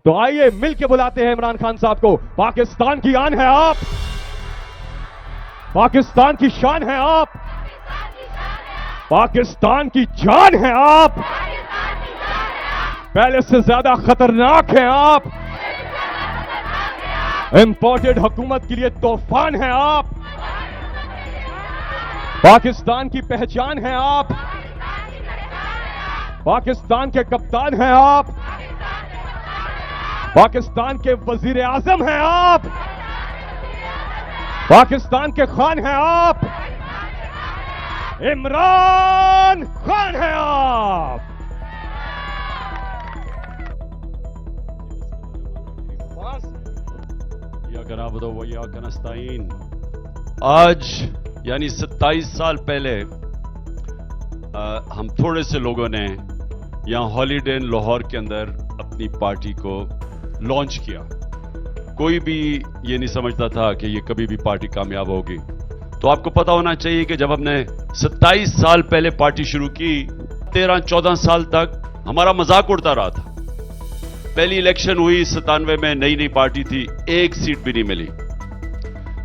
तो आइए मिल के बुलाते हैं इमरान खान साहब को। पाकिस्तान की आन है आप, पाकिस्तान की शान है आप, पाकिस्तान की जान है आप, पहले से ज्यादा खतरनाक हैं आप, इंपोर्टेड हुकूमत के लिए तूफान है आप, पाकिस्तान की पहचान है आप, पाकिस्तान के कप्तान हैं आप, पाकिस्तान के वजीर आजम हैं आप, पाकिस्तान के खान हैं आप, इमरान खान हैं आप। नस्ताइन। आज यानी 27 साल पहले हम थोड़े से लोगों ने यहाँ हॉलीडे इन लाहौर के अंदर अपनी पार्टी को लॉन्च किया। कोई भी ये नहीं समझता था कि ये कभी भी पार्टी कामयाब होगी। तो आपको पता होना चाहिए कि जब हमने 27 साल पहले पार्टी शुरू की, 13-14 साल तक हमारा मजाक उड़ता रहा था। पहली इलेक्शन हुई 97 में, नई नई पार्टी थी, एक सीट भी नहीं मिली।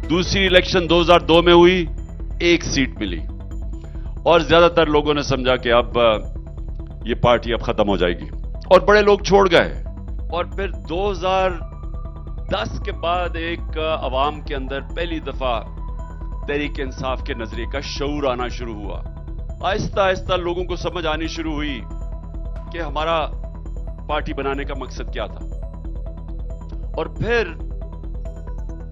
दूसरी इलेक्शन 2002 में हुई, एक सीट मिली। और ज्यादातर लोगों ने समझा कि अब ये पार्टी अब खत्म हो जाएगी और बड़े लोग छोड़ गए। और फिर 2010 के बाद एक अवाम के अंदर पहली दफा तहरीक इंसाफ के नजरिए का शऊर आना शुरू हुआ। आहिस्ता आहिस्ता लोगों को समझ आनी शुरू हुई कि हमारा पार्टी बनाने का मकसद क्या था। और फिर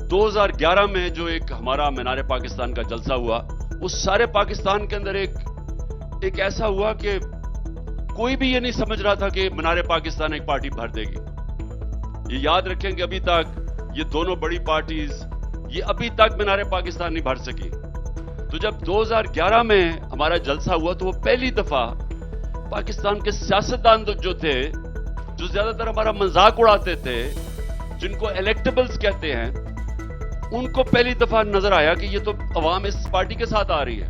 2011 में जो एक हमारा मीनार पाकिस्तान का जलसा हुआ, उस सारे पाकिस्तान के अंदर एक ऐसा हुआ कि कोई भी ये नहीं समझ रहा था कि मीनार पाकिस्तान एक पार्टी भर देगी। ये याद रखें कि अभी तक ये दोनों बड़ी पार्टीज ये अभी तक मीनार पाकिस्तान नहीं भर सकी। तो जब 2011 में हमारा जलसा हुआ तो वो पहली दफा पाकिस्तान के सियासतदान जो थे, जो ज्यादातर हमारा मजाक उड़ाते थे, जिनको इलेक्टेबल्स कहते हैं, उनको पहली दफा नजर आया कि ये तो अवाम इस पार्टी के साथ आ रही है।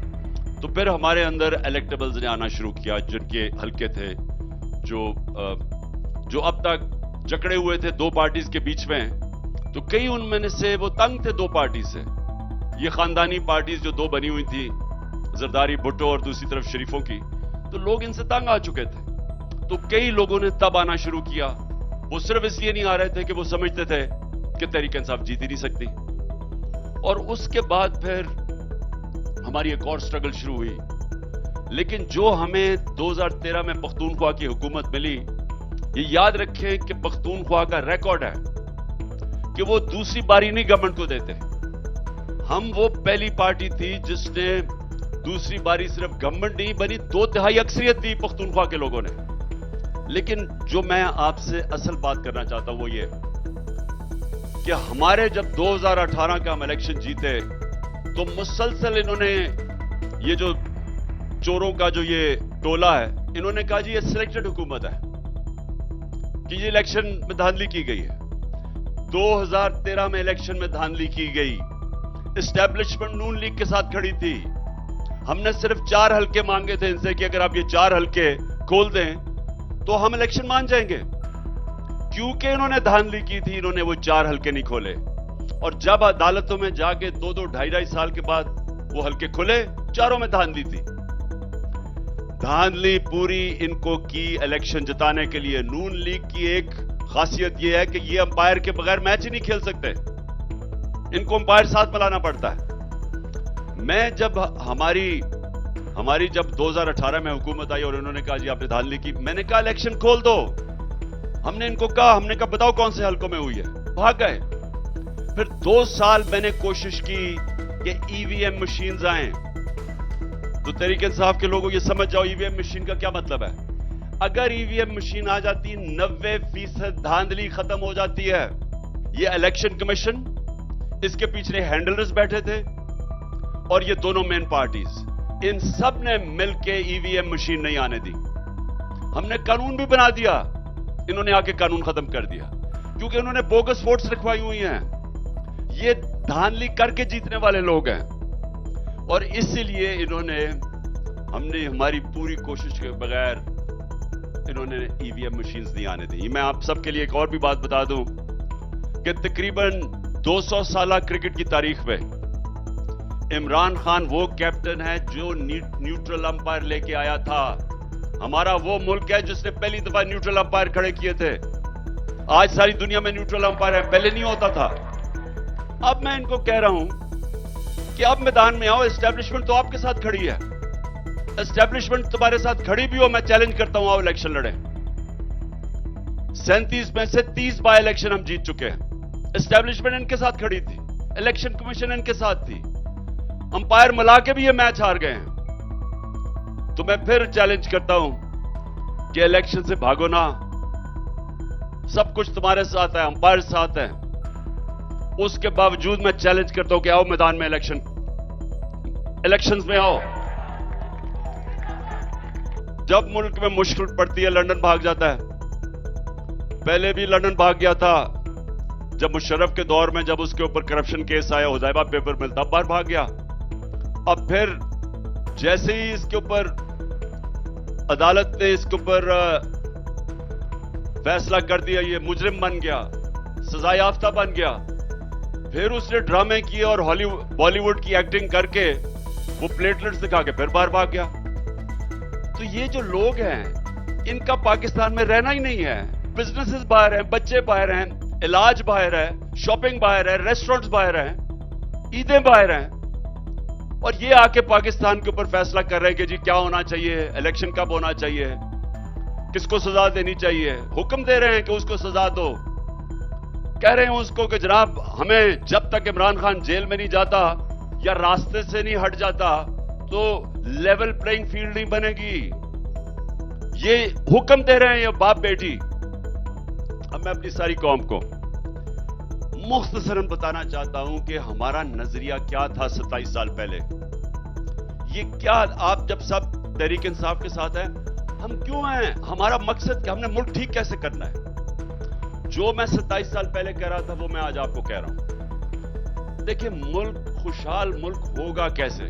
तो फिर हमारे अंदर इलेक्टेबल्स ने आना शुरू किया, जिनके हल्के थे, जो अब तक जकड़े हुए थे दो पार्टीज के बीच में। तो कई उनमें से वो तंग थे दो पार्टी से। ये खानदानी पार्टीज जो दो बनी हुई थी, जरदारी भुट्टो और दूसरी तरफ शरीफों की, तो लोग इनसे तंग आ चुके थे। तो कई लोगों ने तब आना शुरू किया। वो सिर्फ इसलिए नहीं आ रहे थे कि वो समझते थे कि तहरीक इंसाफ जीत ही नहीं सकती। और उसके बाद फिर हमारी एक और स्ट्रगल शुरू हुई। लेकिन जो हमें 2013 में पख्तूनख्वा की हुकूमत मिली, ये याद रखें कि पख्तूनख्वा का रिकॉर्ड है कि वो दूसरी बारी नहीं गवर्नमेंट को देते। हम वो पहली पार्टी थी जिसने दूसरी बारी सिर्फ गवर्नमेंट नहीं बनी, 2/3 अक्सरियत दी पख्तूनख्वा के लोगों ने। लेकिन जो मैं आपसे असल बात करना चाहता हूं वो ये कि हमारे जब 2018 का हम इलेक्शन जीते तो मुसलसल इन्होंने, ये जो चोरों का जो ये टोला है, इन्होंने कहा जी ये सिलेक्टेड हुकूमत है कि ये इलेक्शन में धांधली की गई है। 2013 में इलेक्शन में धांधली की गई। एस्टैब्लिशमेंट नून लीग के साथ खड़ी थी। हमने सिर्फ 4 हल्के मांगे थे इनसे कि अगर आप ये 4 हल्के खोल दें तो हम इलेक्शन मान जाएंगे। क्योंकि इन्होंने धांधली की थी, इन्होंने वो 4 हल्के नहीं खोले। और जब अदालतों में जाके 2-2, 2.5 साल के बाद वो हल्के खुले, चारों में धांधली थी। धांधली पूरी इनको की इलेक्शन जिताने के लिए। नून लीग की एक खासियत ये है कि ये अंपायर के बगैर मैच ही नहीं खेल सकते, इनको अंपायर साथ मिलाना पड़ता है। मैं जब हमारी जब 2018 में हुकूमत आई और इन्होंने कहा जी आपने धांधली की, मैंने कहा इलेक्शन खोल दो। हमने इनको कहा, हमने कहा बताओ कौन से हल्कों में हुई है, भाग गए। फिर 2 साल मैंने कोशिश की कि ईवीएम मशीन्स आए। तो तहरीक इंसाफ के लोगों ये समझ जाओ ईवीएम मशीन का क्या मतलब है। अगर ईवीएम मशीन आ जाती 90% धांधली खत्म हो जाती है। ये इलेक्शन कमीशन, इसके पीछे हैंडलर्स बैठे थे और ये दोनों मेन पार्टीज, इन सब ने मिलकर ईवीएम मशीन नहीं आने दी। हमने कानून भी बना दिया, इन्होंने आके कानून खत्म कर दिया क्योंकि इन्होंने बोगस वोट्स लिखवाई हुई हैं। ये धांधली करके जीतने वाले लोग हैं और इसलिए हमने हमारी पूरी कोशिश के बगैर इन्होंने ईवीएम मशीन्स नहीं आने दी। मैं आप सबके लिए एक और भी बात बता दूं कि तकरीबन 200 साल क्रिकेट की तारीख में इमरान खान वो कैप्टन है जो न्यूट्रल अंपायर लेके आया था। हमारा वो मुल्क है जिसने पहली दफा न्यूट्रल अंपायर खड़े किए थे। आज सारी दुनिया में न्यूट्रल अंपायर है, पहले नहीं होता था। अब मैं इनको कह रहा हूं कि आप मैदान में आओ, एस्टेब्लिशमेंट तो आपके साथ खड़ी है, एस्टेब्लिशमेंट तुम्हारे साथ खड़ी भी हो, मैं चैलेंज करता हूं, आओ इलेक्शन लड़े। 37 में से 30 बाय इलेक्शन हम जीत चुके हैं। एस्टेब्लिशमेंट इनके साथ खड़ी थी, इलेक्शन कमीशन इनके साथ थी, अंपायर मिला के भी ये मैच हार गए हैं। तो मैं फिर चैलेंज करता हूं कि इलेक्शन से भागो ना, सब कुछ तुम्हारे साथ है, अंपायर साथ है। उसके बावजूद मैं चैलेंज करता हूं कि आओ मैदान में, इलेक्शंस में आओ। जब मुल्क में मुश्किल पड़ती है लंदन भाग जाता है। पहले भी लंदन भाग गया था जब मुशर्रफ के दौर में, जब उसके ऊपर करप्शन केस आया, हुदैबा पेपर मिलता, बाहर भाग गया। अब फिर जैसे ही इसके ऊपर अदालत ने इसके ऊपर फैसला कर दिया, ये मुजरिम बन गया, सजा याफ्ता बन गया, फिर उसने ड्रामे किए और बॉलीवुड की एक्टिंग करके वो प्लेटलेट्स दिखा के फिर बाहर भाग गया। तो ये जो लोग हैं इनका पाकिस्तान में रहना ही नहीं है। बिजनेसेस बाहर हैं, बच्चे बाहर हैं, इलाज बाहर है, शॉपिंग बाहर है, रेस्टोरेंट्स बाहर हैं, ईदें बाहर हैं, और ये आके पाकिस्तान के ऊपर फैसला कर रहे हैं कि जी क्या होना चाहिए, इलेक्शन कब होना चाहिए, किसको सजा देनी चाहिए। हुक्म दे रहे हैं कि उसको सजा दो, कह रहे हैं उसको कि जनाब हमें जब तक इमरान खान जेल में नहीं जाता या रास्ते से नहीं हट जाता तो लेवल प्लेइंग फील्ड नहीं बनेगी। ये हुक्म दे रहे हैं ये बाप बेटी। अब मैं अपनी सारी कौम को मुख्तसरन बताना चाहता हूं कि हमारा नजरिया क्या था 27 साल पहले। ये क्या, आप जब सब तहरीक इंसाफ के साथ हैं, हम क्यों हैं, हमारा मकसद क्या, हमने मुल्क ठीक कैसे करना है। जो मैं 27 साल पहले कह रहा था वो मैं आज आपको कह रहा हूं। देखिए, मुल्क खुशहाल मुल्क होगा कैसे,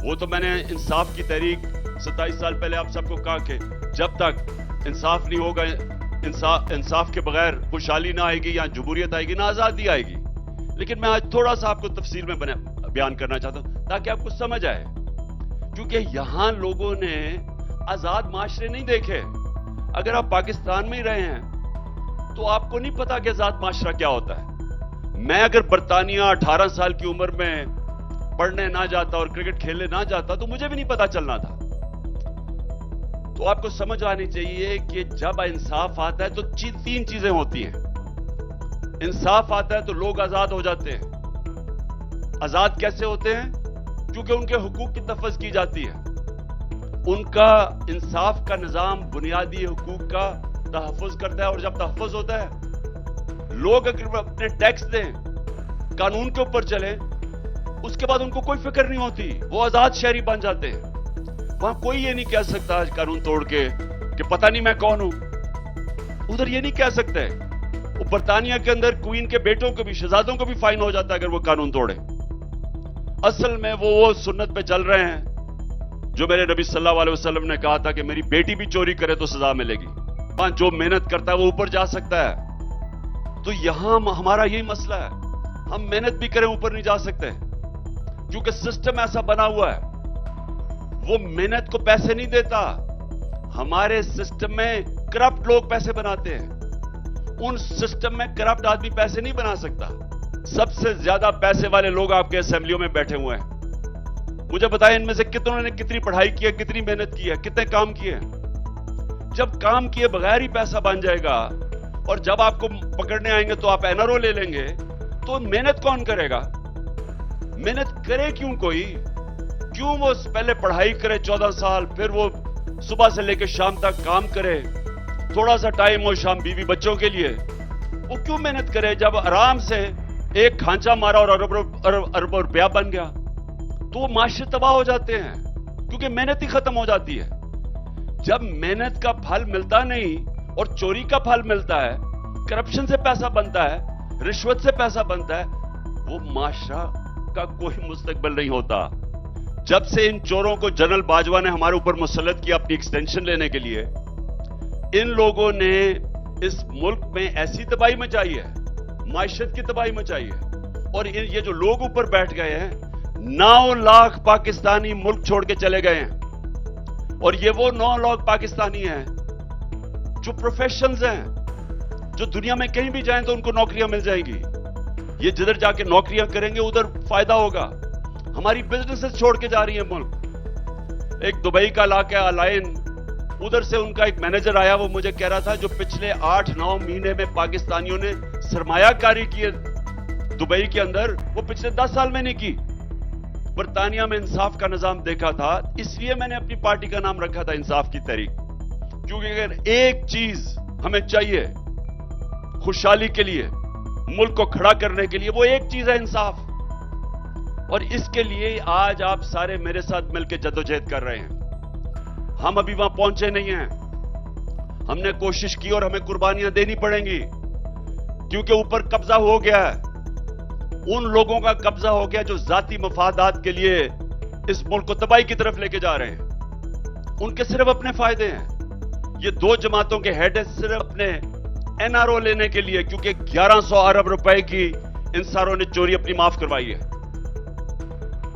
वो तो मैंने इंसाफ की तहरीक 27 साल पहले आप सबको कहा कि जब तक इंसाफ नहीं होगा, इंसाफ के बगैर खुशहाली ना आएगी, या जमहूरियत आएगी, ना आजादी आएगी। लेकिन मैं आज थोड़ा सा आपको तफसील में बयान करना चाहता हूं ताकि आपको समझ आए, क्योंकि यहां लोगों ने आजाद माशरे नहीं देखे। अगर आप पाकिस्तान में ही रहे हैं तो आपको नहीं पता कि आजाद माशरा क्या होता है। मैं अगर बरतानिया 18 साल की उम्र में पढ़ने ना जाता और क्रिकेट खेलने ना जाता तो मुझे भी नहीं पता चलना था। तो आपको समझ आनी चाहिए कि जब इंसाफ आता है तो 3 चीजें होती हैं। इंसाफ आता है तो लोग आजाद हो जाते हैं। आजाद कैसे होते हैं? क्योंकि उनके हुकूक की तफज़ की जाती है। उनका इंसाफ का निजाम बुनियादी हुकूक का तहफ़्फ़ुज़ करता है, और जब तहफ़्फ़ुज़ होता है, लोग अगर अपने टैक्स दें, कानून के ऊपर चले, उसके बाद उनको कोई फिक्र नहीं होती, वो आजाद शहरी बन जाते हैं। वहां कोई ये नहीं कह सकता आज कानून तोड़ के कि पता नहीं मैं कौन हूं। उधर ये नहीं कह सकते। वो बरतानिया के अंदर क्वीन के बेटों को भी, शहजादों को भी फाइन हो जाता है अगर वो कानून तोड़े। असल में वो सुन्नत पे चल रहे हैं जो मेरे नबी सल्लल्लाहु अलैहि वसल्लम ने कहा था कि मेरी बेटी भी चोरी करे तो सजा मिलेगी। वहां जो मेहनत करता है वो ऊपर जा सकता है। तो यहां हमारा यही मसला है, हम मेहनत भी करें ऊपर नहीं जा सकते, क्योंकि सिस्टम ऐसा बना हुआ है, वो मेहनत को पैसे नहीं देता। हमारे सिस्टम में करप्ट लोग पैसे बनाते हैं। उन सिस्टम में करप्ट आदमी पैसे नहीं बना सकता। सबसे ज्यादा पैसे वाले लोग आपके असेंबलियों में बैठे हुए हैं। मुझे बताएं, इनमें से कितनों ने कितनी पढ़ाई की है, कितनी मेहनत की है, कितने काम किए। जब काम किए बगैर ही पैसा बन जाएगा और जब आपको पकड़ने आएंगे तो आप एनआरओ ले लेंगे, तो मेहनत कौन करेगा? मेहनत करे क्यों कोई? क्यों वो पहले पढ़ाई करे 14 साल, फिर वो सुबह से लेकर शाम तक काम करे, थोड़ा सा टाइम हो शाम बीवी बच्चों के लिए, वो क्यों मेहनत करे? जब आराम से एक खांचा मारा और अरबों रुपया बन गया, तो वो माशरे तबाह हो जाते हैं, क्योंकि मेहनत ही खत्म हो जाती है। जब मेहनत का फल मिलता नहीं और चोरी का फल मिलता है, करप्शन से पैसा बनता है, रिश्वत से पैसा बनता है, वो माशरा का कोई मुस्तकबिल नहीं होता। जब से इन चोरों को जनरल बाजवा ने हमारे ऊपर मुसल्लत किया अपनी एक्सटेंशन लेने के लिए, इन लोगों ने इस मुल्क में ऐसी तबाही मचाई है, माइशत की तबाही मचाई है, और ये जो लोग ऊपर बैठ गए हैं, 9 लाख पाकिस्तानी मुल्क छोड़ के चले गए हैं, और ये वो 9 लाख पाकिस्तानी हैं जो प्रोफेशनल्स हैं, जो दुनिया में कहीं भी जाएं तो उनको नौकरियां मिल जाएंगी। ये जिधर जाके नौकरियां करेंगे उधर फायदा होगा। हमारी बिजनेसेस छोड़ के जा रही है मुल्क। एक दुबई का इलाका अलाइन, उधर से उनका एक मैनेजर आया, वो मुझे कह रहा था जो पिछले 8-9 महीने में पाकिस्तानियों ने सरमायाकारी की है दुबई के अंदर, वो पिछले 10 साल में नहीं की। बरतानिया में इंसाफ का निजाम देखा था, इसलिए मैंने अपनी पार्टी का नाम रखा था इंसाफ की तहरीक, क्योंकि अगर एक चीज हमें चाहिए खुशहाली के लिए, मुल्क को खड़ा करने के लिए, वो एक चीज है इंसाफ। और इसके लिए आज आप सारे मेरे साथ मिलकर जद्दोजहद कर रहे हैं। हम अभी वहां पहुंचे नहीं हैं, हमने कोशिश की और हमें कुर्बानियां देनी पड़ेंगी, क्योंकि ऊपर कब्जा हो गया है, उन लोगों का कब्जा हो गया जो जाती मफादात के लिए इस मुल्क को तबाही की तरफ लेके जा रहे हैं। उनके सिर्फ अपने फायदे हैं। ये 2 जमातों के हेड है सिर्फ अपने एनआरओ लेने के लिए, क्योंकि 1100 अरब रुपए की इन सारों ने चोरी अपनी माफ करवाई है।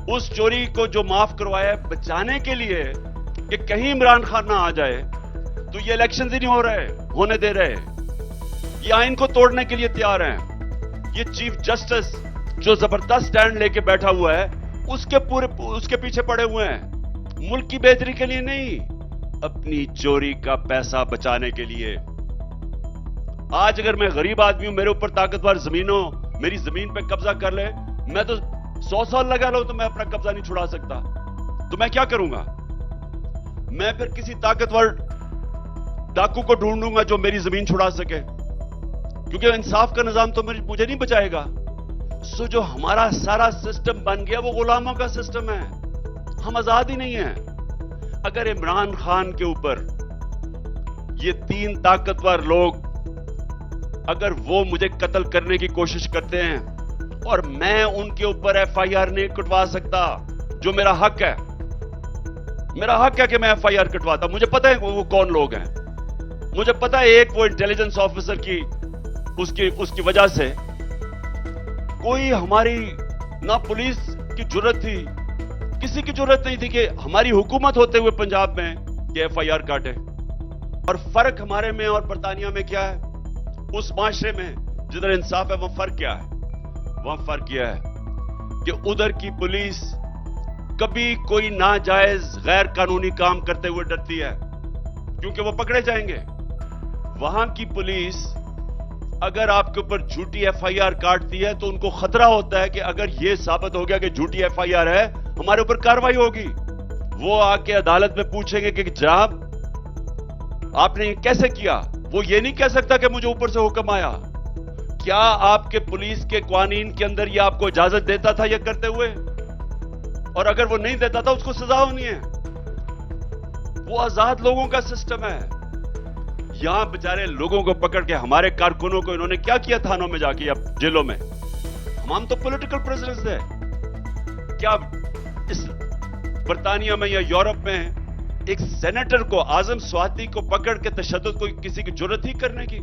उस चोरी को जो माफ करवाया है बचाने के लिए कि कहीं इमरान खान ना आ जाए, तो ये इलेक्शन ही नहीं होने दे रहे। ये आइन को तोड़ने के लिए तैयार हैं। ये चीफ जस्टिस जो जबरदस्त स्टैंड लेके बैठा हुआ है, उसके पीछे पड़े हुए हैं, मुल्क की बेहतरी के लिए नहीं, अपनी चोरी का पैसा बचाने के लिए। आज अगर मैं गरीब आदमी हूं, मेरे ऊपर ताकतवर जमीनों, मेरी जमीन पे कब्जा कर ले, मैं तो 100 साल लगा लो तो मैं अपना कब्जा नहीं छुड़ा सकता। तो मैं क्या करूंगा? मैं फिर किसी ताकतवर डाकू को ढूंढूंगा जो मेरी जमीन छुड़ा सके, क्योंकि इंसाफ का निजाम तो मुझे नहीं बचाएगा। सो जो हमारा सारा सिस्टम बन गया वो गुलामों का सिस्टम है, हम आजाद ही नहीं है। अगर इमरान खान के ऊपर ये 3 ताकतवर लोग, अगर वो मुझे कत्ल करने की कोशिश करते हैं और मैं उनके ऊपर एफआईआर नहीं कटवा सकता, जो मेरा हक है, मेरा हक है कि मैं एफआईआर कटवाता। मुझे पता है वो कौन लोग हैं, मुझे पता है एक वो इंटेलिजेंस ऑफिसर की उसकी वजह से कोई हमारी ना पुलिस की जुर्रत थी, किसी की जुर्रत नहीं थी कि हमारी हुकूमत होते हुए पंजाब में कि एफआईआर काटे। और फर्क हमारे में और बरतानिया में क्या है? उस माशरे में जिधर इंसाफ है वहां फर्क क्या है? वहां फर्क यह है कि उधर की पुलिस कभी कोई नाजायज गैर कानूनी काम करते हुए डरती है, क्योंकि वो पकड़े जाएंगे। वहां की पुलिस अगर आपके ऊपर झूठी एफआईआर काटती है तो उनको खतरा होता है कि अगर यह साबित हो गया कि झूठी एफआईआर है, हमारे ऊपर कार्रवाई होगी। वो आके अदालत में पूछेंगे कि जनाब आपने ये कैसे किया। वो ये नहीं कह सकता कि मुझे ऊपर से हुक्म आया। क्या आपके पुलिस के कानून के अंदर ये आपको इजाजत देता था ये करते हुए? और अगर वो नहीं देता था उसको सजा होनी है। वो आजाद लोगों का सिस्टम है। यहां बेचारे लोगों को पकड़ के, हमारे कारकुनों को इन्होंने क्या किया थानों में जाके या जेलों में? हम तो पॉलिटिकल प्रिजनर्स थे। क्या इस बरतानिया में या यूरोप में एक सेनेटर को, आजम स्वाति को पकड़ के तशद्दुद को किसी की जुर्रत ही करने की?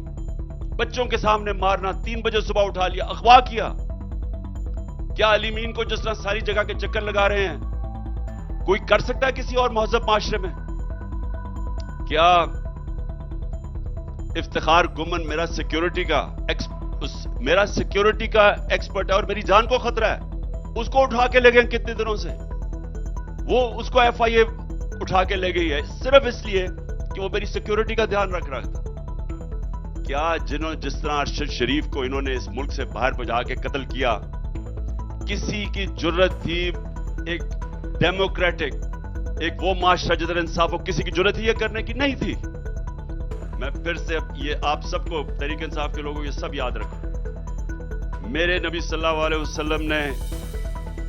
बच्चों के सामने मारना, 3 बजे सुबह उठा लिया, अगवा किया। क्या अलीमीन को जिस तरह सारी जगह के चक्कर लगा रहे हैं कोई कर सकता है किसी और महजब माशरे में? क्या इफ्तिखार गुमन मेरा सिक्योरिटी का एक्सपर्ट है और मेरी जान को खतरा है, उसको उठा के ले गए कितने दिनों से? वो उसको एफआईए उठा के ले गई है सिर्फ इसलिए कि वो मेरी सिक्योरिटी का ध्यान रख रहा था। क्या जिस तरह अरशद शरीफ को इन्होंने इस मुल्क से बाहर भजा के कत्ल किया, किसी की जुर्रत थी एक डेमोक्रेटिक, एक वो माशरा जिधर इंसाफ हो, किसी की जुर्रत ही ये करने की नहीं थी। मैं फिर से ये आप सबको, तहरीक इंसाफ के लोगों को ये सब याद रखो। मेरे नबी सल्लल्लाहु अलैहि वसल्लम ने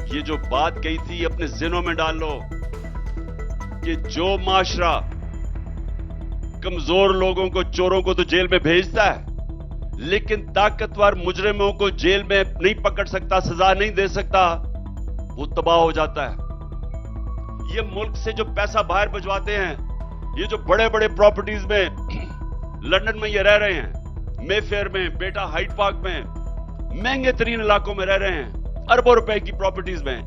ये जो बात कही थी अपने ज़हनों में डाल लो कि जो माशरा कमजोर लोगों को, चोरों को तो जेल में भेजता है, लेकिन ताकतवर मुजरिमों को जेल में नहीं पकड़ सकता, सजा नहीं दे सकता, वो तबाह हो जाता है। ये मुल्क से जो पैसा बाहर भिजवाते हैं, ये जो बड़े बड़े प्रॉपर्टीज में लंदन में ये रह रहे हैं, मेफेयर में, बेटा हाइड पार्क में, महंगे तरीन इलाकों में रह रहे हैं, अरबों रुपए की प्रॉपर्टीज में।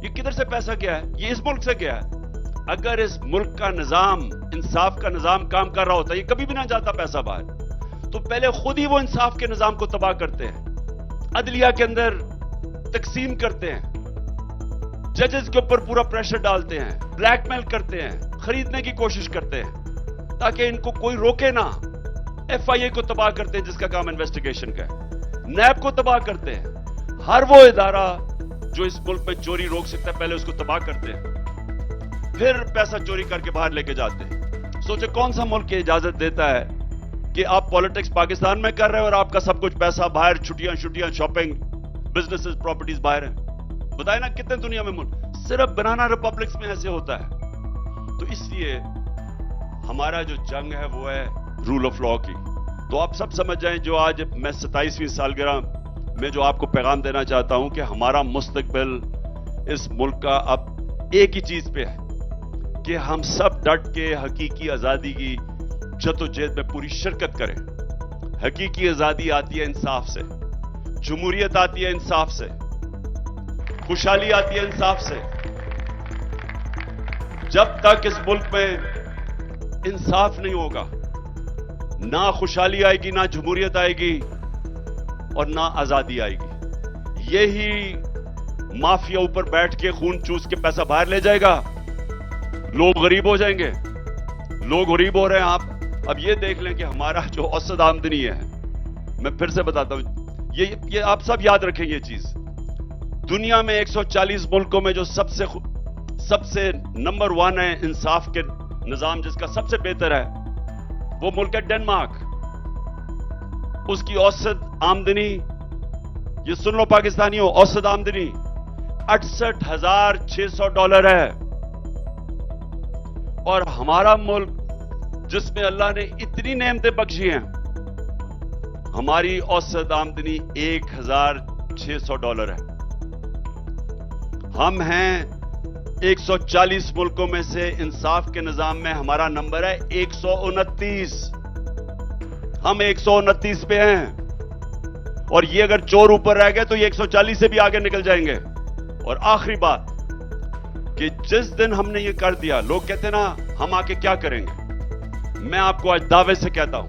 ये किधर से पैसा गया है? ये इस मुल्क से गया है। अगर इस मुल्क का निजाम, इंसाफ का निजाम काम कर रहा होता, ये कभी भी ना जाता पैसा बाहर। तो पहले खुद ही वो इंसाफ के निजाम को तबाह करते हैं, अदलिया के अंदर तकसीम करते हैं, जजेस के ऊपर पूरा प्रेशर डालते हैं, ब्लैकमेल करते हैं, खरीदने की कोशिश करते हैं ताकि इनको कोई रोके ना। FIA को तबाह करते हैं जिसका काम इन्वेस्टिगेशन का है, नैब को तबाह करते हैं। हर वो इदारा जो इस मुल्क में चोरी रोक सकता है पहले उसको तबाह करते हैं, फिर पैसा चोरी करके बाहर लेके जाते हैं। सोचे कौन सा मुल्क ये इजाजत देता है कि आप पॉलिटिक्स पाकिस्तान में कर रहे हो और आपका सब कुछ पैसा बाहर, छुट्टियां, शॉपिंग, बिजनेसेस, प्रॉपर्टीज बाहर है। बताए ना कितने दुनिया में मुल्क, सिर्फ बनाना रिपब्लिक्स में ऐसे होता है। तो इसलिए हमारा जो जंग है वो है रूल ऑफ लॉ की। तो आप सब समझ जाएं, जो आज मैं 27वीं सालगिरह में जो आपको पैगाम देना चाहता हूं कि हमारा मुस्तकबिल इस मुल्क का अब एक ही चीज पे है कि हम सब डट के हकीकी आजादी की जद्दोजहद में पूरी शिरकत करें। हकीकी आजादी आती है इंसाफ से, जमहूरियत आती है इंसाफ से, खुशहाली आती है इंसाफ से। जब तक इस मुल्क में इंसाफ नहीं होगा, ना खुशहाली आएगी, ना जमहूरियत आएगी और ना आजादी आएगी। यही माफिया ऊपर बैठ के खून चूस के पैसा बाहर ले जाएगा, लोग गरीब हो जाएंगे। लोग गरीब हो रहे हैं। आप अब ये देख लें कि हमारा जो औसत आमदनी है, मैं फिर से बताता हूं, ये आप सब याद रखें ये चीज। दुनिया में 140 मुल्कों में जो सबसे नंबर 1 है इंसाफ के निजाम जिसका सबसे बेहतर है, वो मुल्क है डेनमार्क। उसकी औसत आमदनी, ये सुन लो पाकिस्तानियों, औसत आमदनी $68,600 है। और हमारा मुल्क जिसमें अल्लाह ने इतनी नेमतें बख्शी हैं, हमारी औसत आमदनी $1,600 है। हम हैं 140 मुल्कों में से, इंसाफ के निजाम में हमारा नंबर है 129। हम 129 पे हैं और ये अगर चोर ऊपर रह गए तो ये 140 से भी आगे निकल जाएंगे। और आखिरी बात कि जिस दिन हमने ये कर दिया, लोग कहते ना हम आके क्या करेंगे, मैं आपको आज दावे से कहता हूं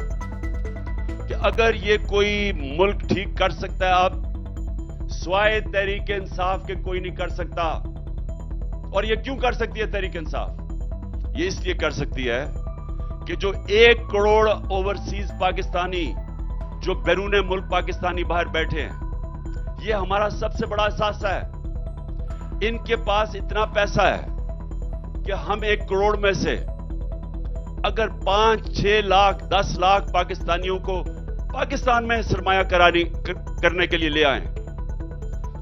कि अगर ये कोई मुल्क ठीक कर सकता है, अब स्वाय तहरीक इंसाफ के कोई नहीं कर सकता। और ये क्यों कर सकती है तहरीक इंसाफ? ये इसलिए कर सकती है कि जो 1 करोड़ ओवरसीज पाकिस्तानी जो बैरून मुल्क पाकिस्तानी बाहर बैठे हैं, ये हमारा सबसे बड़ा असासा है। इनके पास इतना पैसा है कि हम 1 करोड़ में से अगर 5, 6 लाख, 10 लाख पाकिस्तानियों को पाकिस्तान में सरमायाकारी करने के लिए ले आए,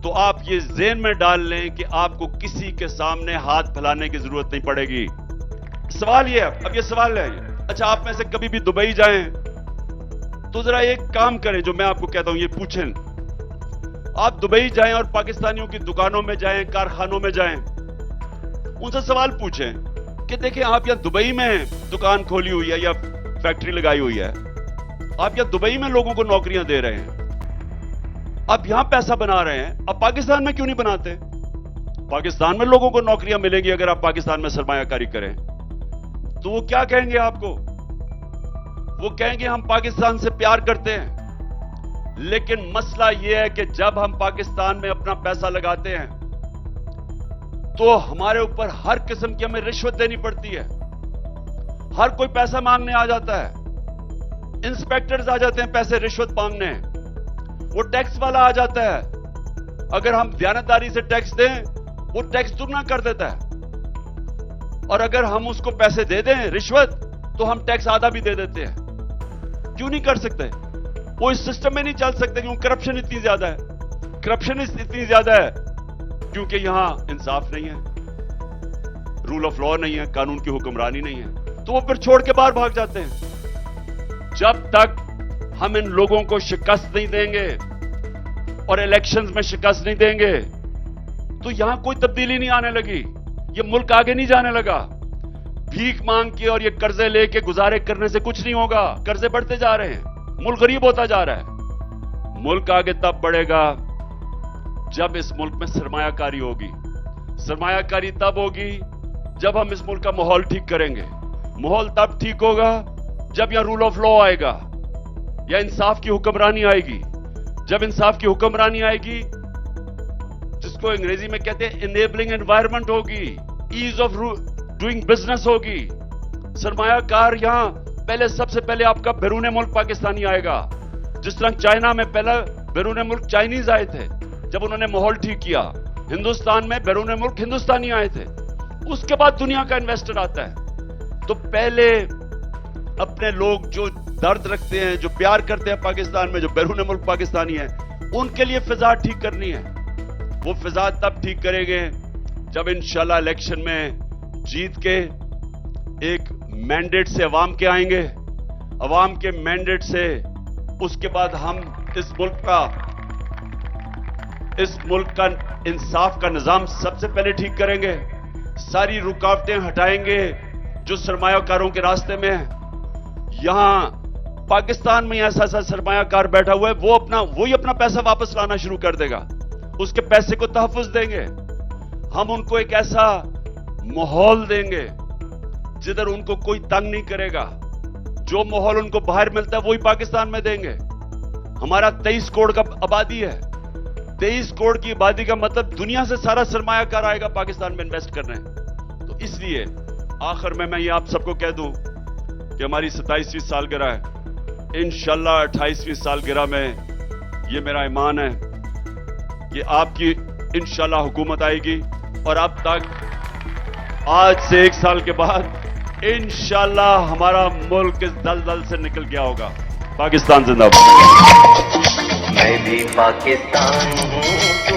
तो आप ये ज़हन में डाल लें कि आपको किसी के सामने हाथ फैलाने की जरूरत नहीं पड़ेगी। सवाल ये है, अब ये सवाल है, अच्छा आप में से कभी भी दुबई जाएं तो जरा एक काम करें जो मैं आपको कहता हूं, ये पूछें। आप दुबई जाएं और पाकिस्तानियों की दुकानों में जाएं, कारखानों में जाएं, उनसे सवाल पूछें कि देखिए आप यहां दुबई में दुकान खोली हुई है या फैक्ट्री लगाई हुई है, आप यहां दुबई में लोगों को नौकरियां दे रहे हैं, आप यहां पैसा बना रहे हैं, अब पाकिस्तान में क्यों नहीं बनाते? पाकिस्तान में लोगों को नौकरियां मिलेंगी अगर आप पाकिस्तान में सरमायाकारी करें। तो वो क्या कहेंगे आपको? वो कहेंगे हम पाकिस्तान से प्यार करते हैं, लेकिन मसला यह है कि जब हम पाकिस्तान में अपना पैसा लगाते हैं तो हमारे ऊपर हर किस्म की हमें रिश्वत देनी पड़ती है। हर कोई पैसा मांगने आ जाता है, इंस्पेक्टर्स आ जाते हैं पैसे रिश्वत मांगने, वो टैक्स वाला आ जाता है, अगर हम दयानतदारी से टैक्स दें वो टैक्स दुगना कर देता है, और अगर हम उसको पैसे दे दें रिश्वत तो हम टैक्स आधा भी दे देते हैं। क्यों नहीं कर सकते? वो इस सिस्टम में नहीं चल सकते क्योंकि करप्शन इतनी ज्यादा है। करप्शन इतनी ज्यादा है क्योंकि यहां इंसाफ नहीं है, रूल ऑफ लॉ नहीं है, कानून की हुक्मरानी नहीं है, तो वो फिर छोड़ के बाहर भाग जाते हैं। जब तक हम इन लोगों को शिकस्त नहीं देंगे और इलेक्शंस में शिकस्त नहीं देंगे तो यहां कोई तब्दीली नहीं आने लगी, ये मुल्क आगे नहीं जाने लगा। भीख मांग के और ये कर्जे लेके गुजारे करने से कुछ नहीं होगा। कर्जे बढ़ते जा रहे हैं, मुल्क गरीब होता जा रहा है। मुल्क आगे तब बढ़ेगा जब इस मुल्क में सरमायाकारी होगी। सरमायाकारी तब होगी जब हम इस मुल्क का माहौल ठीक करेंगे। माहौल तब ठीक होगा जब यहां रूल ऑफ लॉ आएगा, या इंसाफ की हुक्मरानी आएगी। जब इंसाफ की हुक्मरानी आएगी, जिसको अंग्रेजी में कहते हैं इनेबलिंग एनवायरनमेंट होगी, ईज ऑफ डूइंग बिजनेस होगी। सरमायाकार यहां पहले, सबसे पहले आपका बैरून मुल्क पाकिस्तानी आएगा। जिस तरह चाइना में पहले बैरून मुल्क चाइनीज आए थे, जब उन्होंने माहौल ठीक किया। हिंदुस्तान में बैरून मुल्क हिंदुस्तानी आए थे। उसके बाद दुनिया का इन्वेस्टर आता है। तो पहले अपने लोग जो दर्द रखते हैं, जो प्यार करते हैं पाकिस्तान में, जो बैरून मुल्क पाकिस्तानी है, उनके लिए फिजा ठीक करनी है। वो फिजा तब ठीक करेंगे जब इंशाल्लाह इलेक्शन में जीत के एक मैंडेट से अवाम के आएंगे। अवाम के मैंडेट से उसके बाद हम इस मुल्क का इंसाफ का निजाम सबसे पहले ठीक करेंगे। सारी रुकावटें हटाएंगे जो सरमायाकारों के रास्ते में है। यहां पाकिस्तान में ऐसा सरमायाकार बैठा हुआ है, वही अपना पैसा वापस लाना शुरू कर देगा। उसके पैसे को तहफ्फुज देंगे। हम उनको एक ऐसा माहौल देंगे जिधर उनको कोई तंग नहीं करेगा। जो माहौल उनको बाहर मिलता है वही पाकिस्तान में देंगे। हमारा 23 करोड़ का आबादी है। 23 करोड़ की आबादी का मतलब दुनिया से सारा सरमायाकार आएगा पाकिस्तान में इन्वेस्ट करने। तो इसलिए आखिर में मैं ये आप सबको कह दूं कि हमारी 27वीं सालगिरह है। इंशाल्लाह 28वीं सालगिरह में ये मेरा ईमान है कि आपकी इंशाल्लाह हुकूमत आएगी, और अब तक आज से 1 साल के बाद इंशाल्लाह हमारा मुल्क इस दलदल से निकल गया होगा। पाकिस्तान जिंदाबाद। मैं भी पाकिस्तान हूँ।